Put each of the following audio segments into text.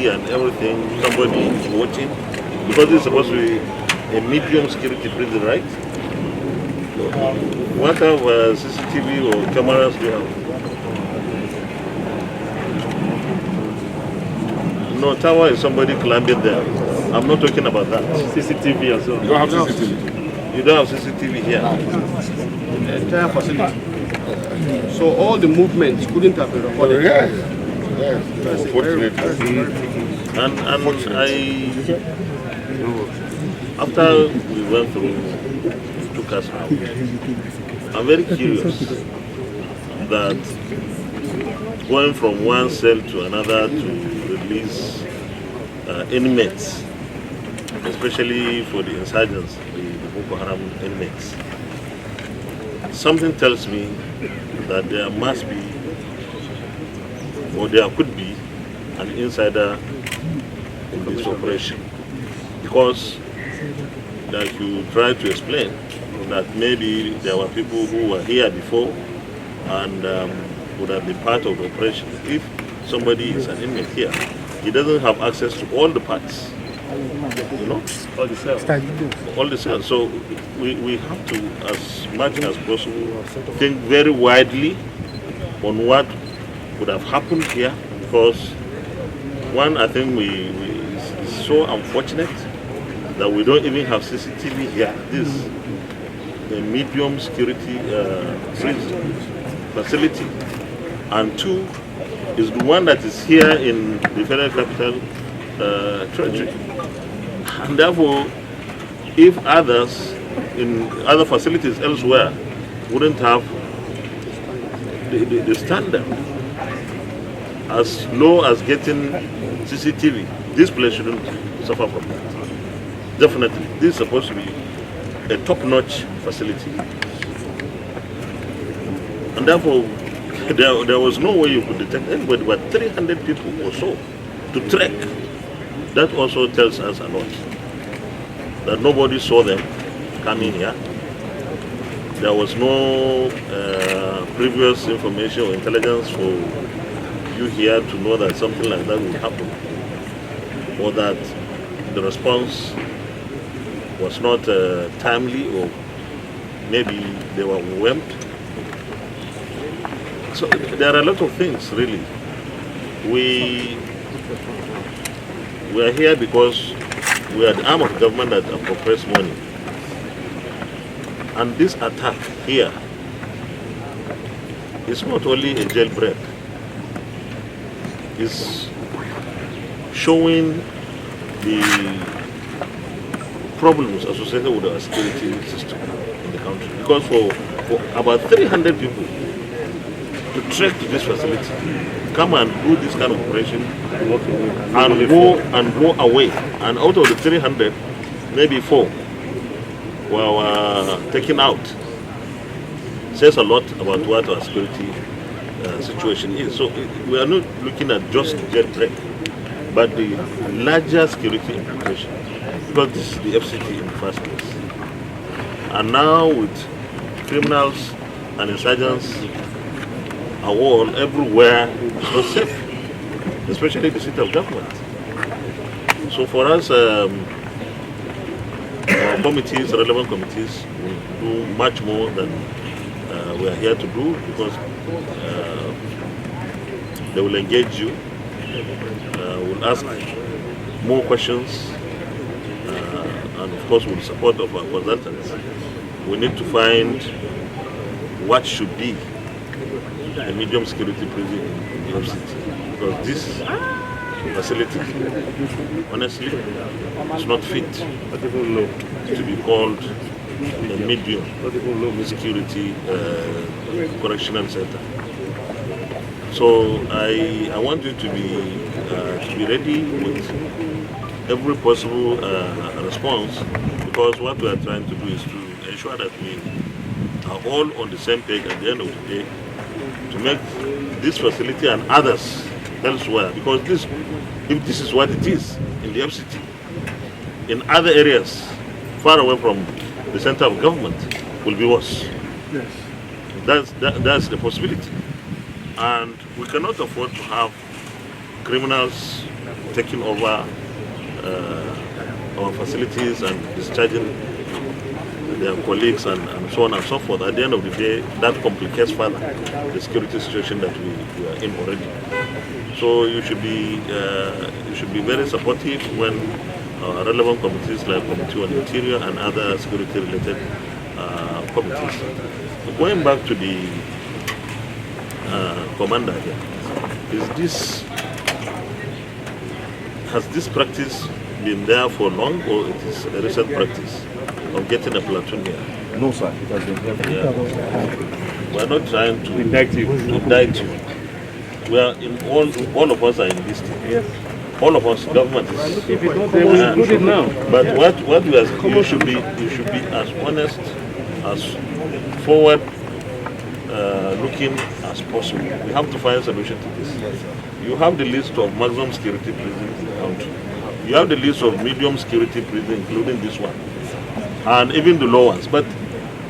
security and everything, somebody is watching, because it's supposed to be a medium security prison, right? What kind of CCTV or cameras do you have? No, tower is somebody climbing there. I'm not talking about that. CCTV as well. You don't have CCTV. You don't have CCTV here. The entire facility. So all the movements couldn't have been recorded. Yes. Unfortunately. And after we went through, it took us out. I'm very curious that going from one cell to another to release inmates, especially for the insurgents, the Boko Haram inmates. Something tells me that there must be, or there could be, an insider in this operation. Because, like you tried to explain, that maybe there were people who were here before and would have been part of the operation. If somebody is an inmate here, he doesn't have access to all the parts, you know? All the cells. All the cells. So we have to, as much as possible, think very widely on what would have happened here, because one, I think it's so unfortunate that we don't even have CCTV here. This is a medium security prison facility, and two is the one that is here in the Federal Capital Territory. And therefore, if others in other facilities elsewhere wouldn't have the standard as low as getting CCTV, this place shouldn't suffer from that. Definitely, this is supposed to be a top-notch facility. And therefore, there was no way you could detect anybody, but 300 people or so to track. That also tells us a lot. That nobody saw them coming here. There was no previous information or intelligence for you here to know that something like that would happen, or that the response was not timely, or maybe they were overwhelmed. So there are a lot of things, really. We are here because we are the arm of government that appropriates money. And this attack here is not only a jailbreak, it's showing the problems associated with our security system in the country. Because for about 300 people to trek to this facility, come and do this kind of operation, and go away, and out of the 300, maybe 4 were taken out, says a lot about what our security situation is. So we are not looking at just jailbreak, but the larger security implication, because this is the FCT in the first place. And now with criminals and insurgents all everywhere, it's not safe, especially the seat of government. So for us, our committees, relevant committees, will do much more than we are here to do, because they will engage you, will ask more questions, and of course with the support of our consultants. We need to find what should be a medium security prison in New York City, because this facility, honestly, is not fit to be called a medium security correctional center. So I want you to be ready with every possible response, because what we are trying to do is to ensure that we are all on the same page at the end of the day, to make this facility and others elsewhere, because if this is what it is in the FCT, in other areas far away from the center of government will be worse. Yes. That's the possibility. And we cannot afford to have criminals taking over our facilities and discharging their colleagues and so on and so forth. At the end of the day, that complicates further the security situation that we are in already. So you should be very supportive when relevant committees like Committee on Interior and other security-related committees. Going back to the commander here, has this practice been there for long, or it is a recent practice of getting a platoon here? No, sir. It has been here. Yeah. We're not trying to indict you. We are in all of us are enlisted. Yes. All of us, government is. If you don't, they will include it now. But what you should be as honest, as forward looking as possible. We have to find a solution to this. You have the list of maximum security prisons in the country. You have the list of medium security prisons, including this one, and even the low ones. But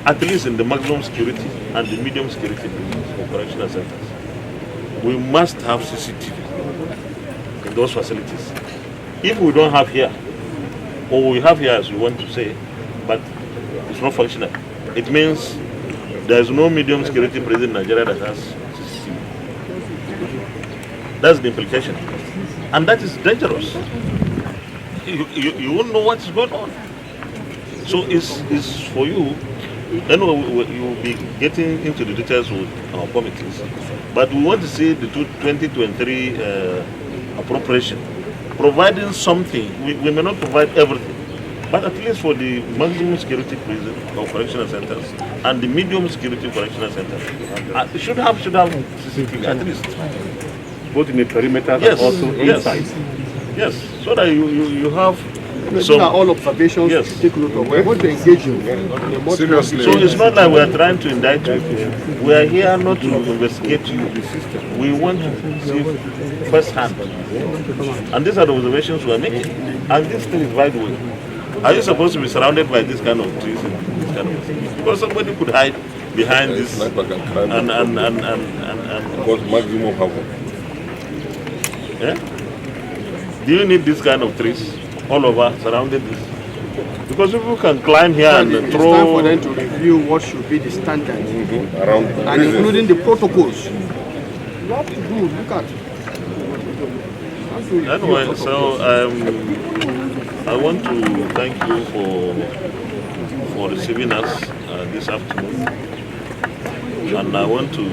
at least in the maximum security and the medium security prisons or correctional centers, we must have CCTV in those facilities. If we don't have here, or we have here as we want to say, but it's not functional, it means there is no medium security prison in Nigeria that has CCTV. That's the implication. And that is dangerous. You won't know what is going on. So it's for you. Then you will be getting into the details with our committees. But we want to see the 2023 appropriation providing something. We may not provide everything, but at least for the maximum security prison or correctional centers and the medium security correctional centers, should have CCTV at least. Both in the perimeter Yes, and also inside. Yes, so that you have These are all observations Yes. to take note of. We want to engage you. Seriously. So it's not like we are trying to indict you. We are here not to investigate you. We want to see firsthand. And these are the observations we are making. And this thing is, by the way, are you supposed to be surrounded by this kind of trees and this kind of thing? Because somebody could hide behind this Sniper can climb. and Cause maximum havoc. yeah? Do you need this kind of trees all over surrounding this? Because people can climb here and It's throw. time for them to review what should be the standards Around and prison. including the protocols. What to do? Look at. Anyway, so I want to thank you for receiving us this afternoon, and I want to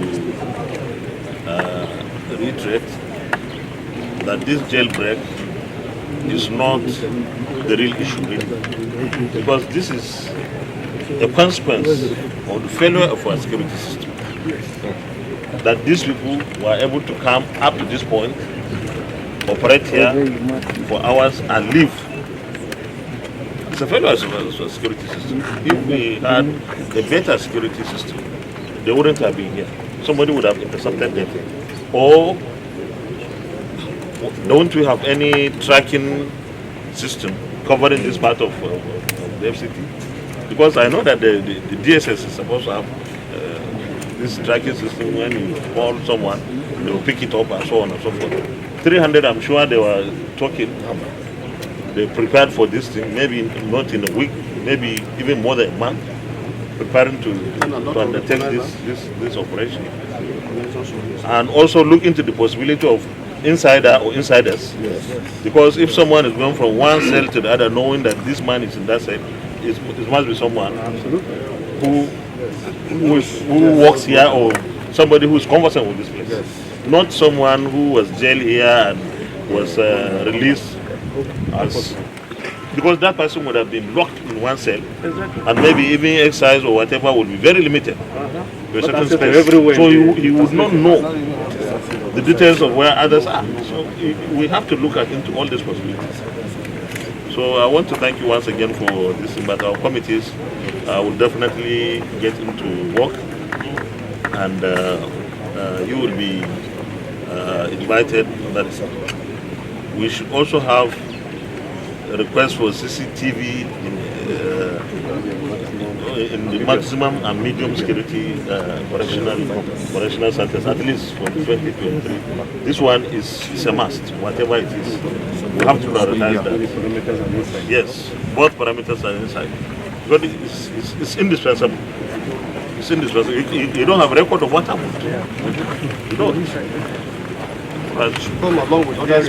reiterate that this jailbreak is not the real issue, really, because this is a consequence of the failure of our security system. That these people were able to come up to this point, operate here for hours and leave. It's a failure of our security system. If we had a better security system, they wouldn't have been here. Somebody would have intercepted them. Or don't we have any tracking system covering this part of the FCT? Because I know that the DSS is supposed to have this tracking system. When you call someone, they will pick it up and so on and so forth. 300, I'm sure they were talking. They prepared for this thing, maybe not in a week, maybe even more than a month, preparing to undertake this operation. And also look into the possibility of insider or insiders. Yes. Because if someone is going from one cell to the other, knowing that this man is in that cell, it must be someone who works here or somebody who is conversant with this place. Yes. Not someone who was jailed here and was released as, because that person would have been locked in one cell, and maybe even exercise or whatever would be very limited. To a certain space. So he would not know the details of where others are. So we have to look into all these possibilities. So I want to thank you once again for this, but our committees will definitely get into work, and you will be invited on that. We should also have a request for CCTV in in the maximum and medium security correctional centers, at least for 2023. This one is a must, whatever it is. We have to prioritize that. Yes, both parameters are inside. But it's indispensable. It's indispensable. You don't have a record of what happened. You don't. Come along with others.